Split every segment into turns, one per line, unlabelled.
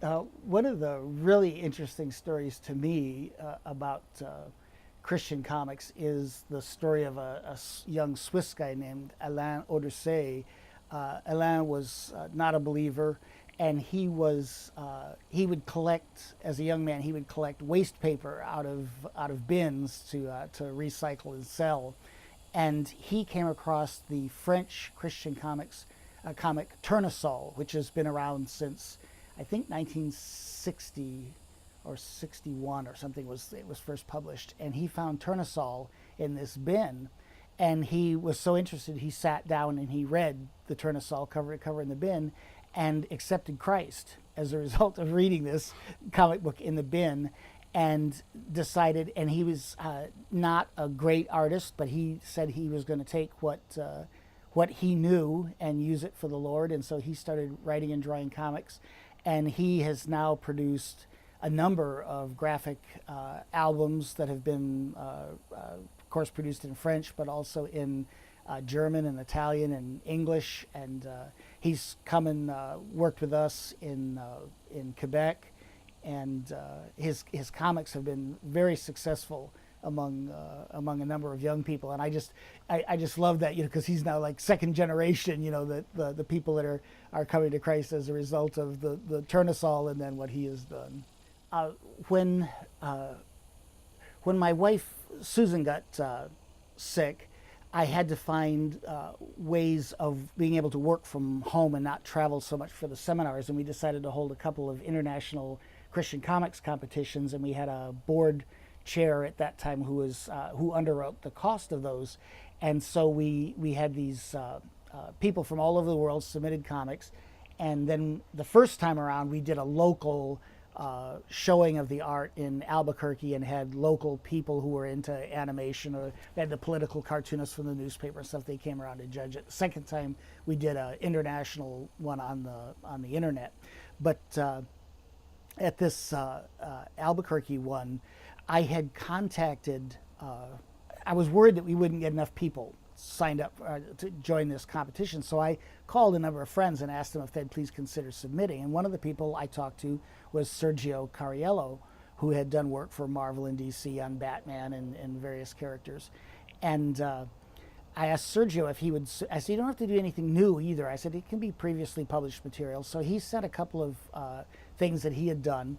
One of the really interesting stories to me about Christian comics is the story of a young Swiss guy named Alain Odyssey. Alain was not a believer, and he would collect, as a young man, he would collect waste paper out of bins to recycle and sell. And he came across the French Christian comic Tournesol, which has been around since I think 1960 or 61 or something it was first published. And he found Tournesol in this bin, and he was so interested he sat down and he read the Tournesol cover to cover in the bin and accepted Christ as a result of reading this comic book in the bin, and decided, and he was not a great artist, but he said he was going to take what he knew and use it for the Lord. And so he started writing and drawing comics, and he has now produced a number of graphic albums that have been, of course, produced in French, but also in German and Italian and English. And he's come and worked with us in Quebec, and his comics have been very successful among a number of young people. And I just love that, because he's now like second generation, that the people that are coming to Christ as a result of the Tournesol and then what he has done. When my wife Susan got sick, I had to find ways of being able to work from home and not travel so much for the seminars. And we decided to hold a couple of international Christian comics competitions, and we had a board chair at that time who underwrote the cost of those. And so we had these people from all over the world submitted comics, and then the first time around we did a local showing of the art in Albuquerque and had local people who were into animation, or they had the political cartoonists from the newspaper and stuff. They came around to judge it. The second time we did an international one on the internet. But at this Albuquerque one, I had contacted, I was worried that we wouldn't get enough people signed up to join this competition. So I called a number of friends and asked them if they'd please consider submitting. And one of the people I talked to was Sergio Cariello, who had done work for Marvel and DC on Batman and various characters. And I asked Sergio if he would, I said, you don't have to do anything new either. I said, it can be previously published material. So he sent a couple of things that he had done.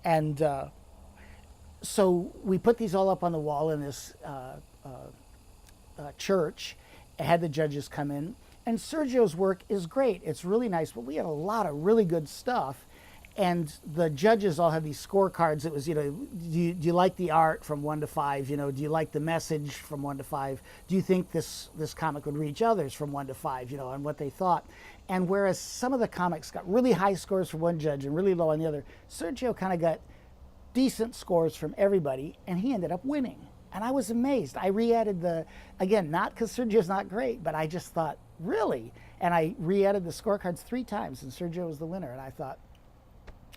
And so we put these all up on the wall in this church, had the judges come in. And Sergio's work is great. It's really nice, but we had a lot of really good stuff. And the judges all have these scorecards. It was, do you like the art from 1 to 5? Do you like the message from 1 to 5? Do you think this comic would reach others from 1 to 5, and what they thought? And whereas some of the comics got really high scores from one judge and really low on the other, Sergio kind of got decent scores from everybody, and he ended up winning. And I was amazed. I re-added again, not because Sergio's not great, but I just thought, really? And I re-added the scorecards 3 times, and Sergio was the winner. And I thought,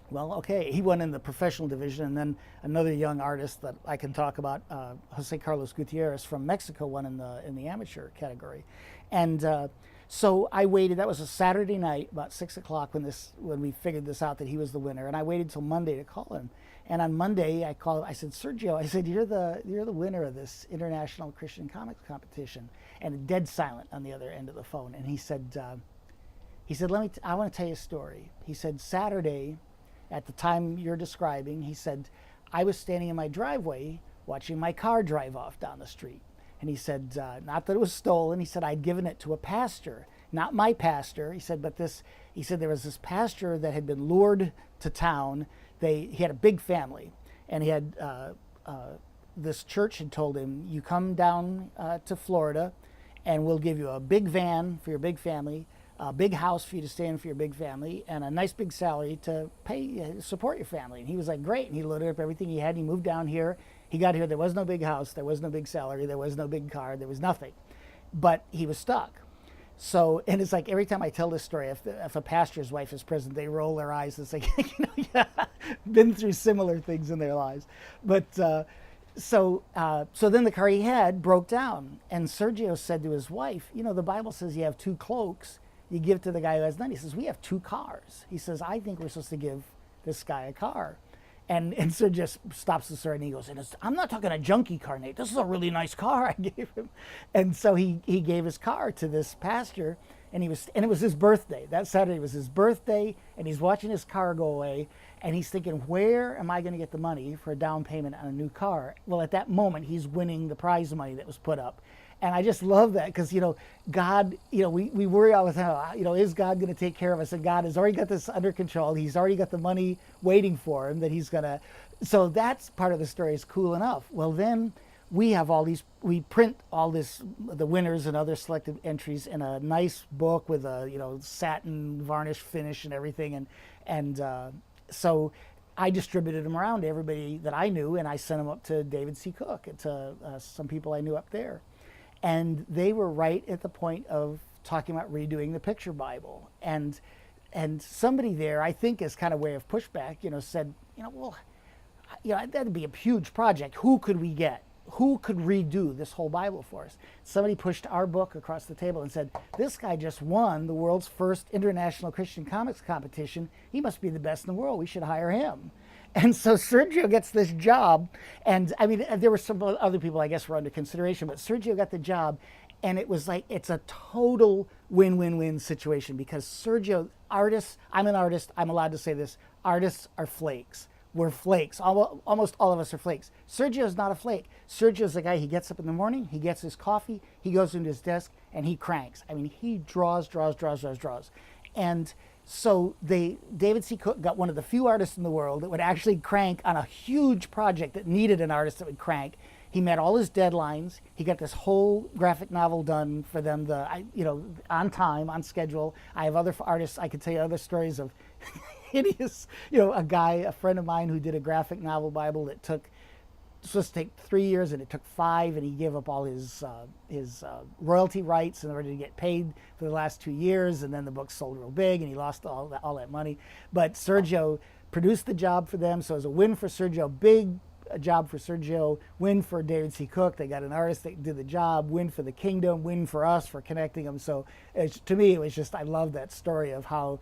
well, okay. He won in the professional division, and then another young artist that I can talk about, Jose Carlos Gutierrez from Mexico, won in the amateur category. And so I waited. That was a Saturday night, about 6 o'clock, when we figured this out that he was the winner. And I waited till Monday to call him. And on Monday, I called. I said, Sergio, I said, you're the winner of this international Christian comics competition. And dead silent on the other end of the phone. And he said, I want to tell you a story. He said, Saturday, at the time you're describing, he said, I was standing in my driveway watching my car drive off down the street. And he said, not that it was stolen. He said, I'd given it to a pastor, not my pastor. He said, there was this pastor that had been lured to town. He had a big family, and he had this church had told him, you come down to Florida, and we'll give you a big van for your big family, a big house for you to stay in for your big family, and a nice big salary to support your family. And he was like, great. And he loaded up everything he had. And he moved down here. He got here. There was no big house. There was no big salary. There was no big car. There was nothing. But he was stuck. So, and it's like every time I tell this story, if a pastor's wife is present, they roll their eyes and say, yeah, been through similar things in their lives. But so then the car he had broke down. And Sergio said to his wife, the Bible says you have 2 cloaks. You give to the guy who has none. He says, we have 2 cars. He says, I think we're supposed to give this guy a car. And Sir just stops the story and he goes, I'm not talking a junky car, Nate. This is a really nice car I gave him. And so he gave his car to this pastor, and it was his birthday. That Saturday was his birthday, and he's watching his car go away, and he's thinking, where am I going to get the money for a down payment on a new car? Well, at that moment, he's winning the prize money that was put up. And I just love that because, God, we worry all the time, is God going to take care of us? And God has already got this under control. He's already got the money waiting for him that he's going to. So that's part of the story is cool enough. Well, then we have we print all this, the winners and other selected entries in a nice book with a, satin varnish finish and everything. And so I distributed them around to everybody that I knew, and I sent them up to David C. Cook and to some people I knew up there. And they were right at the point of talking about redoing the picture Bible. And somebody there, I think as kind of way of pushback, said, that'd be a huge project. Who could we get? Who could redo this whole Bible for us? Somebody pushed our book across the table and said, this guy just won the world's first international Christian comics competition. He must be the best in the world. We should hire him. And so Sergio gets this job, and I mean, there were some other people I guess were under consideration, but Sergio got the job, and it was like, it's a total win-win-win situation because Sergio, artists, I'm an artist, I'm allowed to say this, artists are flakes. We're flakes. Almost all of us are flakes. Sergio's not a flake. Sergio's the guy, he gets up in the morning, he gets his coffee, he goes into his desk, and he cranks. I mean, he draws. And so David C. Cook got one of the few artists in the world that would actually crank on a huge project that needed an artist that would crank. He met all his deadlines. He got this whole graphic novel done for them, on time, on schedule. I have other artists, I could tell you other stories of hideous, a friend of mine who did a graphic novel Bible that supposed to take 3 years and it took 5, and he gave up all his royalty rights in order to get paid for the last 2 years, and then the book sold real big and he lost all that money. But Sergio produced the job for them, so it was a win for Sergio, big job for Sergio, win for David C. Cook. They got an artist that did the job, win for the kingdom, win for us for connecting them. So to me, it was just, I love that story of how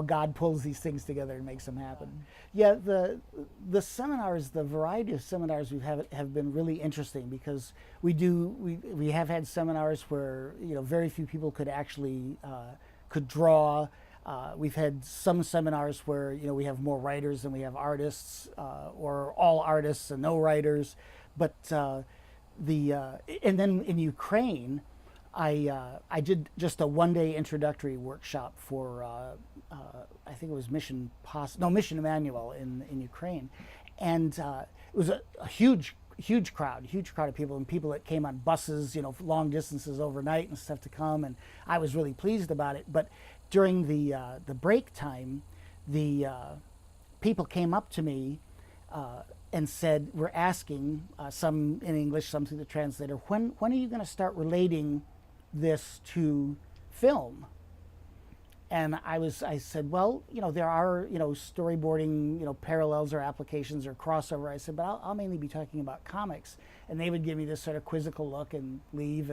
God pulls these things together and makes them happen. Yeah, the seminars, the variety of seminars we've had have been really interesting because we have had seminars where very few people could actually could draw. We've had some seminars where we have more writers than we have artists, or all artists and no writers. But and then in Ukraine, I did just a one-day introductory workshop for I think it was Mission Emmanuel in Ukraine, and it was a huge crowd of people, and people that came on buses, long distances overnight and stuff to come, and I was really pleased about it. But during the break time, the people came up to me and said, we're asking, some in English, some through the translator, when are you going to start relating this to film? And I said, well, there are, storyboarding, parallels or applications or crossover. I said, but I'll mainly be talking about comics. And they would give me this sort of quizzical look and leave.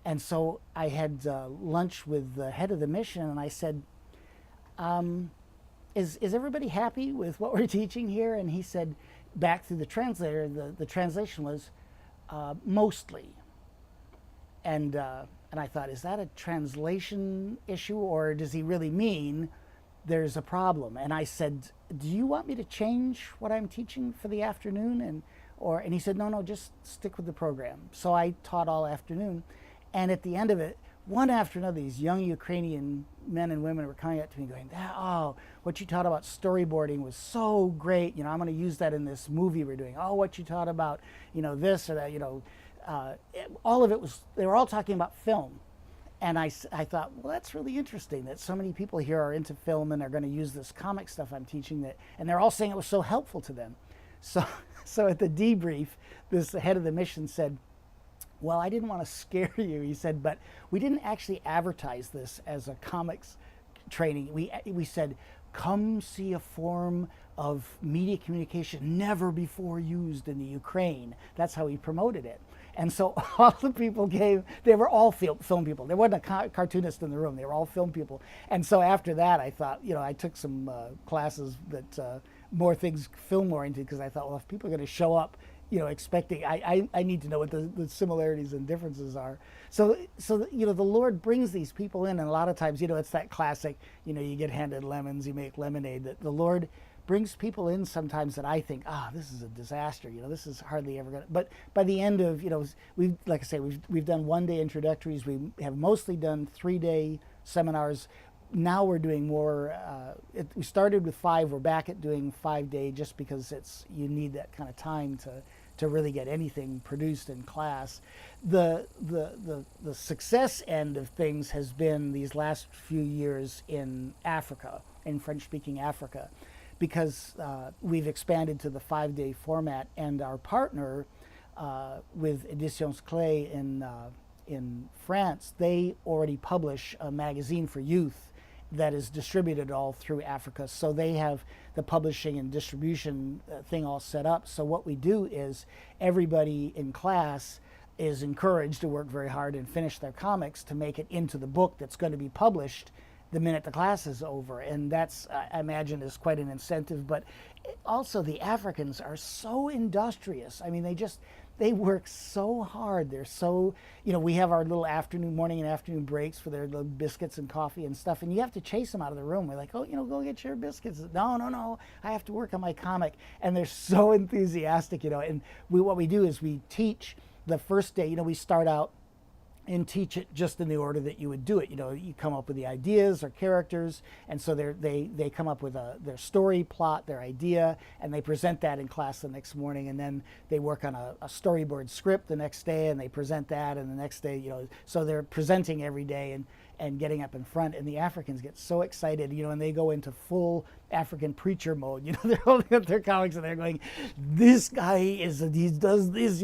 And so I had lunch with the head of the mission, and I said, is everybody happy with what we're teaching here? And he said, back through the translator, the translation was mostly. And I thought, is that a translation issue, or does he really mean there's a problem? And I said, do you want me to change what I'm teaching for the afternoon? And he said, no, just stick with the program. So I taught all afternoon. And at the end of it, one after another, these young Ukrainian men and women were coming up to me going, oh, what you taught about storyboarding was so great. I'm going to use that in this movie we're doing. Oh, what you taught about, this or that, all of it was, they were all talking about film. And I thought, well, that's really interesting that so many people here are into film and are going to use this comic stuff I'm teaching, and they're all saying it was so helpful to them. So at the debrief, this head of the mission said, well, I didn't want to scare you, he said, but we didn't actually advertise this as a comics training. We said, come see a form of media communication never before used in the Ukraine. That's how we promoted it. And so all the people came, they were all film people. There wasn't a cartoonist in the room, they were all film people. And so after that, I thought, I took some classes that more things film oriented, because I thought, well, if people are going to show up, expecting, I need to know what the similarities and differences are. So the Lord brings these people in, and a lot of times, it's that classic, you get handed lemons, you make lemonade, that the Lord brings people in sometimes that I think, this is a disaster. This is hardly ever going to. But by the end of, we've, like I say, we've done 1-day introductories. We have mostly done 3-day seminars. Now we're doing more. We started with 5. We're back at doing 5-day, just because you need that kind of time to really get anything produced in class. The success end of things has been these last few years in Africa, in French-speaking Africa, because we've expanded to the 5-day format, and our partner with Editions Clé in France, they already publish a magazine for youth that is distributed all through Africa. So they have the publishing and distribution thing all set up. So what we do is everybody in class is encouraged to work very hard and finish their comics to make it into the book that's going to be published the minute the class is over. And that's, I imagine, is quite an incentive. But also the Africans are so industrious. I mean, they work so hard. They're so, we have our little morning and afternoon breaks for their little biscuits and coffee and stuff, and you have to chase them out of the room. We're like, go get your biscuits. No, I have to work on my comic. And they're so enthusiastic, and what we do is we teach the first day, we start out and teach it just in the order that you would do it. You come up with the ideas or characters, and so they come up with their story plot, their idea, and they present that in class the next morning, and then they work on a storyboard script the next day, and they present that, and the next day, so they're presenting every day and getting up in front, and the Africans get so excited, and they go into full African preacher mode. They're holding up their comics and they're going, "This guy he does this,"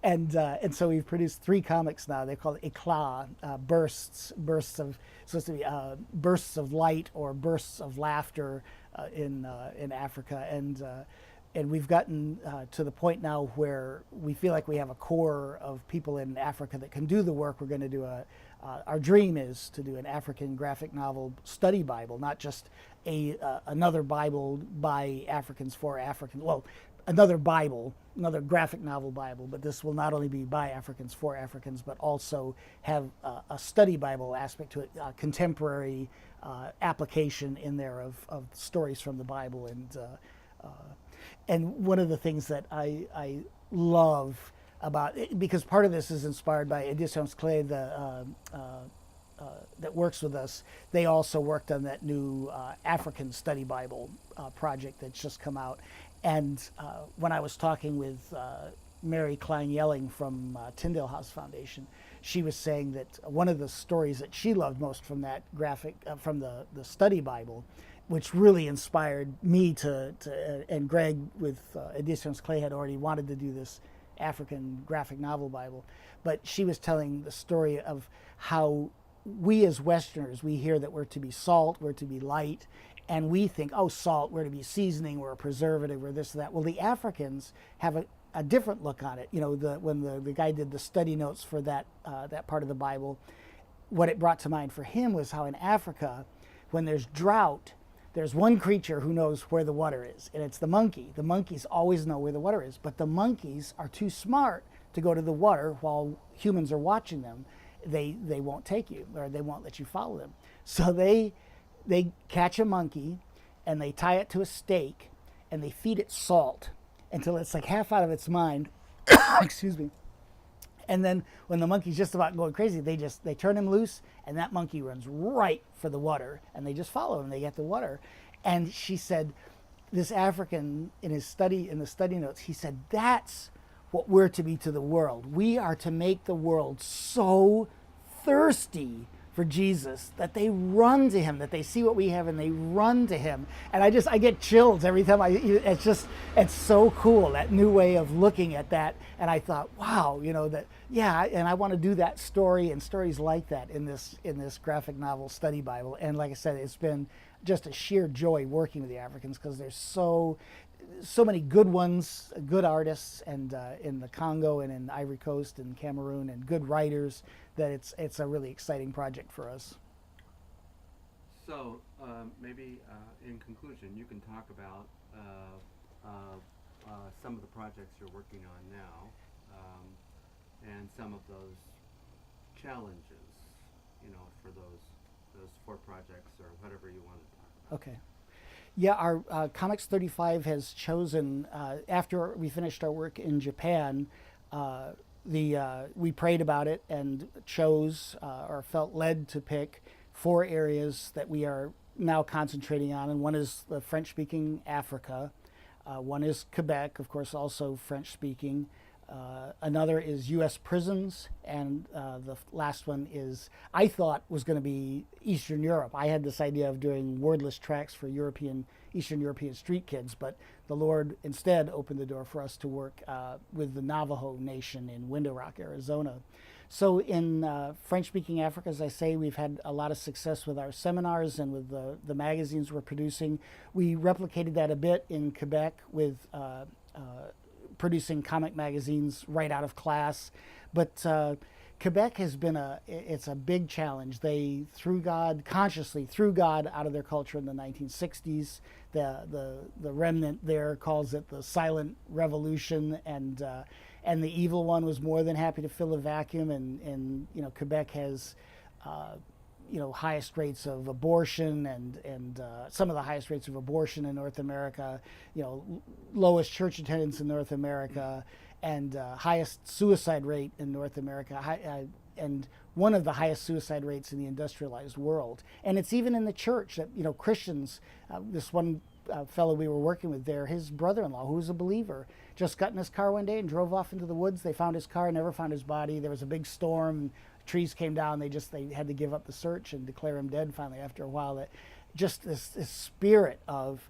and so we've produced 3 comics now. They're called éclats, bursts of, supposed to be bursts of light or bursts of laughter in Africa, and we've gotten to the point now where we feel like we have a core of people in Africa that can do the work. We're going to do our dream is to do an African graphic novel study Bible, not just another Bible by Africans for Africans. Well, another graphic novel Bible, but this will not only be by Africans for Africans, but also have a study Bible aspect to it, contemporary application in there of stories from the Bible. And one of the things that I love about it, because part of this is inspired by Editions Clé, that works with us. They also worked on that new African study Bible project that's just come out. And when I was talking with Mary Klein-Yelling from Tyndale House Foundation, she was saying that one of the stories that she loved most from that from the study Bible, which really inspired me and Greg with Editions Clé had already wanted to do this African graphic novel Bible. But she was telling the story of how we as Westerners, we hear that we're to be salt, we're to be light, and we think, salt, we're to be seasoning, we're a preservative, we're this or that. Well, the Africans have a different look on it. When the guy did the study notes for that part of the Bible, what it brought to mind for him was how in Africa, when there's drought, there's one creature who knows where the water is, and it's the monkey. The monkeys always know where the water is, but the monkeys are too smart to go to the water while humans are watching them. They won't take you, or they won't let you follow them. So they catch a monkey, and they tie it to a stake, and they feed it salt until it's like half out of its mind. Excuse me. And then when the monkey's just about going crazy, they turn him loose, and that monkey runs right for the water, and they just follow him. They get the water. And she said, this African in the study notes, he said, that's what we're to be to the world. We are to make the world so thirsty for Jesus that they run to him, that they see what we have and they run to him. And I get chills every time it's so cool, that new way of looking at that. And I thought, wow, and I want to do that story and stories like that in this graphic novel study Bible. And like I said, it's been just a sheer joy working with the Africans, because they're so so many good ones, good artists, and in the Congo and in Ivory Coast and Cameroon, and good writers, that it's a really exciting project for us.
So maybe in conclusion, you can talk about some of the projects you're working on now, and some of those challenges, for those four projects or whatever you want to talk about.
Okay. Yeah, our Comics 35 has chosen, after we finished our work in Japan, we prayed about it and chose or felt led to pick four areas that we are now concentrating on. And one is the French-speaking Africa. One is Quebec, of course, also French-speaking. Another is U.S. prisons, and the last one is, I thought, was going to be Eastern Europe. I had this idea of doing wordless tracks for Eastern European street kids, but the Lord instead opened the door for us to work with the Navajo Nation in Window Rock, Arizona. So in French-speaking Africa, as I say, we've had a lot of success with our seminars and with the magazines we're producing. We replicated that a bit in Quebec with producing comic magazines right out of class. But Quebec has been it's a big challenge. They consciously threw God out of their culture in the 1960s. The remnant there calls it the silent revolution, and the evil one was more than happy to fill a vacuum. And Quebec has highest rates of abortion, and some of the highest rates of abortion in North America, lowest church attendance in North America, and highest suicide rate in North America, and one of the highest suicide rates in the industrialized world. And it's even in the church that, Christians, this one fellow we were working with there, his brother-in-law, who was a believer, just got in his car one day and drove off into the woods. They found his car, never found his body. There was a big storm. Trees came down. They had to give up the search and declare him dead finally after a while. That just this spirit of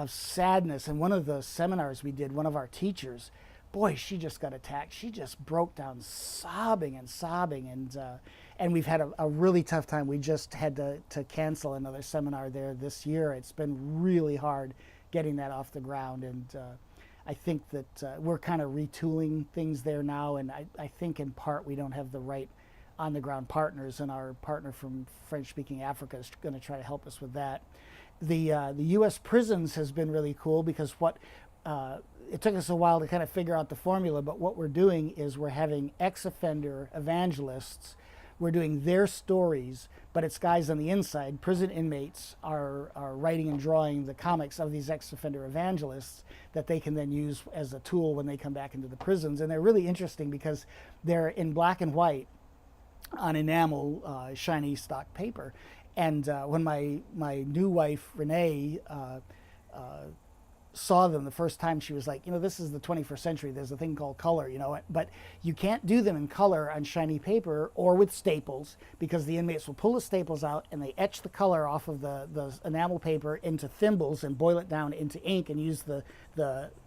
sadness. And one of the seminars we did, one of our teachers, boy, she just got attacked. She just broke down sobbing, and we've had a really tough time. We just had to cancel another seminar there this year. It's been really hard getting that off the ground, and I think that we're kind of retooling things there now, and I think in part we don't have the right on-the-ground partners, and our partner from French-speaking Africa is going to try to help us with that. The U.S. prisons has been really cool because it took us a while to kind of figure out the formula, but what we're doing is we're having ex-offender evangelists. We're doing their stories, but it's guys on the inside. Prison inmates are writing and drawing the comics of these ex-offender evangelists that they can then use as a tool when they come back into the prisons. And they're really interesting because they're in black and white on enamel, shiny stock paper. And when my new wife, Renee, saw them the first time, she was like, this is the 21st century. There's a thing called color, but you can't do them in color on shiny paper or with staples, because the inmates will pull the staples out and they etch the color off of the enamel paper into thimbles and boil it down into ink and use the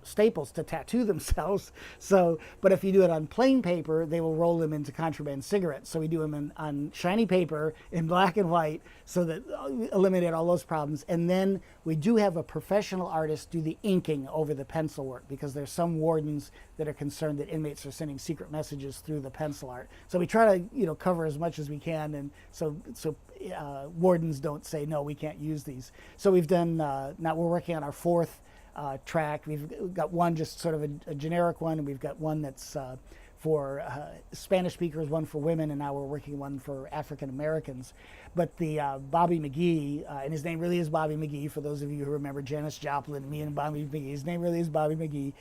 staples to tattoo themselves. But if you do it on plain paper, they will roll them into contraband cigarettes. So we do them on shiny paper in black and white, so that eliminate all those problems. And then we do have a professional artist do the inking over the pencil work, because there's some wardens that are concerned that inmates are sending secret messages through the pencil art. So we try to cover as much as we can, and so wardens don't say no, we can't use these. So we've done now we're working on our fourth track. We've got one just sort of a generic one, and we've got one that's for Spanish speakers, one for women, and now we're working one for African Americans. But the Bobby McGee, and his name really is Bobby McGee, for those of you who remember Janis Joplin, me and Bobby McGee, his name really is Bobby McGee.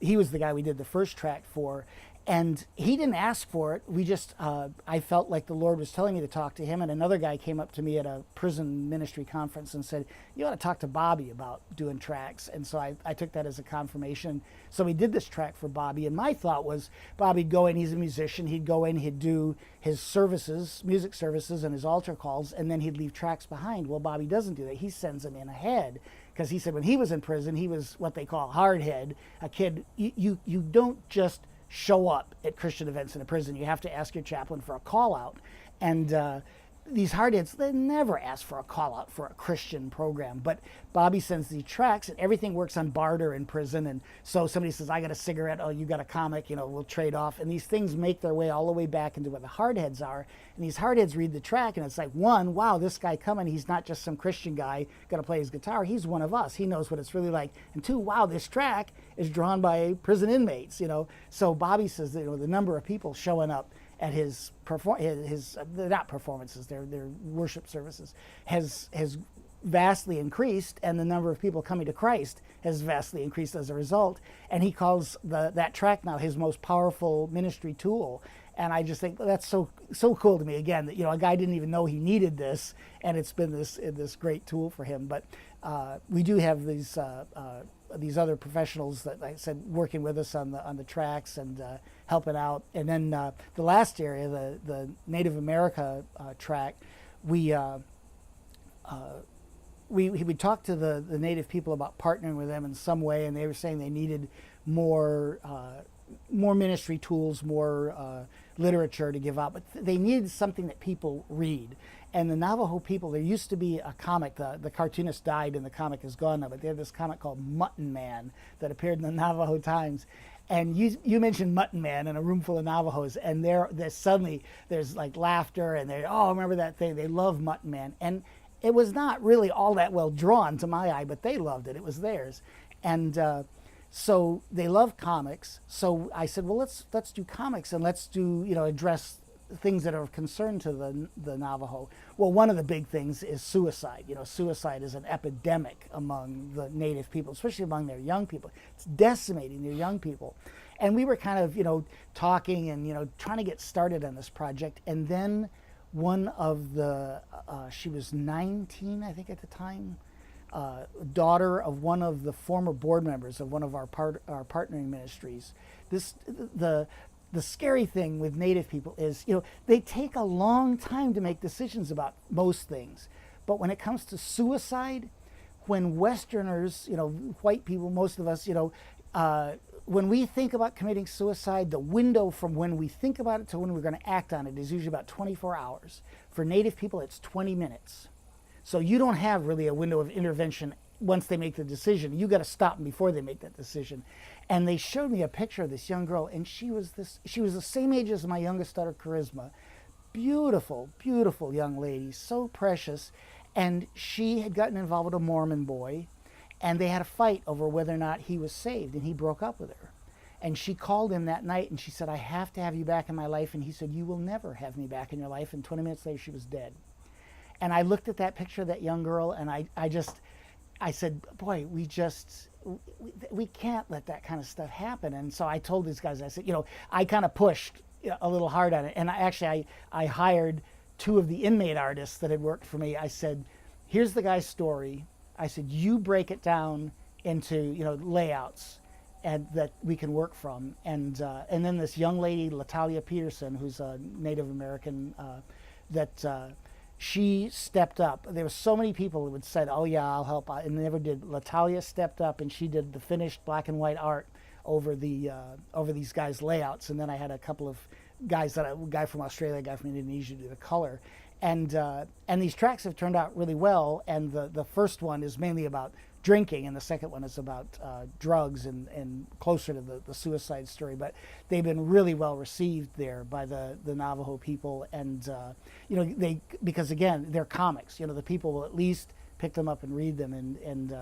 He was the guy we did the first track for, and he didn't ask for it. We just, I felt like the Lord was telling me to talk to him, and another guy came up to me at a prison ministry conference and said, you ought to talk to Bobby about doing tracks. And so I took that as a confirmation. So we did this track for Bobby, and my thought was Bobby'd go in, he's a musician, he'd go in, he'd do his services, music services and his altar calls, and then he'd leave tracks behind. Well, Bobby doesn't do that. He sends them in ahead, because he said when he was in prison, he was what they call hardhead, a kid. You don't just show up at Christian events in a prison. You have to ask your chaplain for a call out. And these hardheads, they never ask for a call out for a Christian program, but Bobby sends these tracks and everything works on barter in prison. And so somebody says, I got a cigarette, oh, you got a comic, we'll trade off. And these things make their way all the way back into where the hardheads are. And these hardheads read the track and it's like, one, wow, this guy coming, he's not just some Christian guy going to play his guitar, he's one of us. He knows what it's really like. And two, wow, this track is drawn by prison inmates, So Bobby says that, the number of people showing up at his not performances, their worship services has vastly increased, and the number of people coming to Christ has vastly increased as a result. And he calls that track now his most powerful ministry tool. And I just think that's so cool to me. Again, that a guy didn't even know he needed this, and it's been this great tool for him. But we do have these other professionals that, like I said, working with us on the tracks and helping out. And then the last area, the Native America track, we talked to the Native people about partnering with them in some way, and they were saying they needed more ministry tools, more literature to give out, but they needed something that people read. And the Navajo people, there used to be a comic, the cartoonist died and the comic is gone now, but they had this comic called Mutton Man that appeared in the Navajo Times. And you mentioned Mutton Man in a room full of Navajos, and there's suddenly there's like laughter, and remember that thing? They love Mutton Man. And it was not really all that well drawn to my eye, but they loved it. It was theirs. And so they love comics. So I said, well, let's do comics, and let's do, address things that are of concern to the Navajo. Well, one of the big things is suicide. Suicide is an epidemic among the Native people, especially among their young people. It's decimating their young people. And we were kind of, talking and, trying to get started on this project. And then one of the, she was 19, I think at the time, daughter of one of the former board members of one of our partnering ministries. The scary thing with Native people is, they take a long time to make decisions about most things. But when it comes to suicide, when Westerners, white people, most of us, when we think about committing suicide, the window from when we think about it to when we're going to act on it is usually about 24 hours. For Native people, it's 20 minutes. So you don't have really a window of intervention once they make the decision. You got to stop them before they make that decision. And they showed me a picture of this young girl, and she was the same age as my youngest daughter, Charisma. Beautiful, beautiful young lady, so precious. And she had gotten involved with a Mormon boy, and they had a fight over whether or not he was saved, and he broke up with her. And she called him that night, and she said, I have to have you back in my life. And he said, you will never have me back in your life. And 20 minutes later, she was dead. And I looked at that picture of that young girl, and I said, boy, we can't let that kind of stuff happen. And so I told these guys, I said, I kind of pushed a little hard on it. And I hired two of the inmate artists that had worked for me. I said, here's the guy's story. I said, you break it down into, layouts and that we can work from. And then this young lady, Latalia Peterson, who's a Native American, she stepped up. There were so many people who would said, oh yeah, I'll help, and they never did. Latalia stepped up, and she did the finished black and white art over these guys' layouts. And then I had a couple of guys, a guy from Australia, a guy from Indonesia, do the color. And these tracks have turned out really well. And the first one is mainly about drinking, and the second one is about drugs and closer to the suicide story. But they've been really well received there by the Navajo people, and because again, they're comics. The people will at least pick them up and read them. And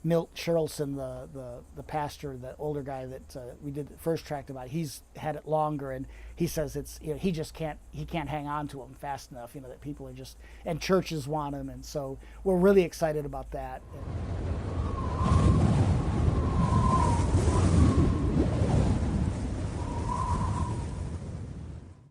Milt Sherrilson, the pastor, the older guy that we did the first tract about, he's had it longer, and he says it's he can't hang on to them fast enough. That people are just, and churches want them, and so we're really excited about that.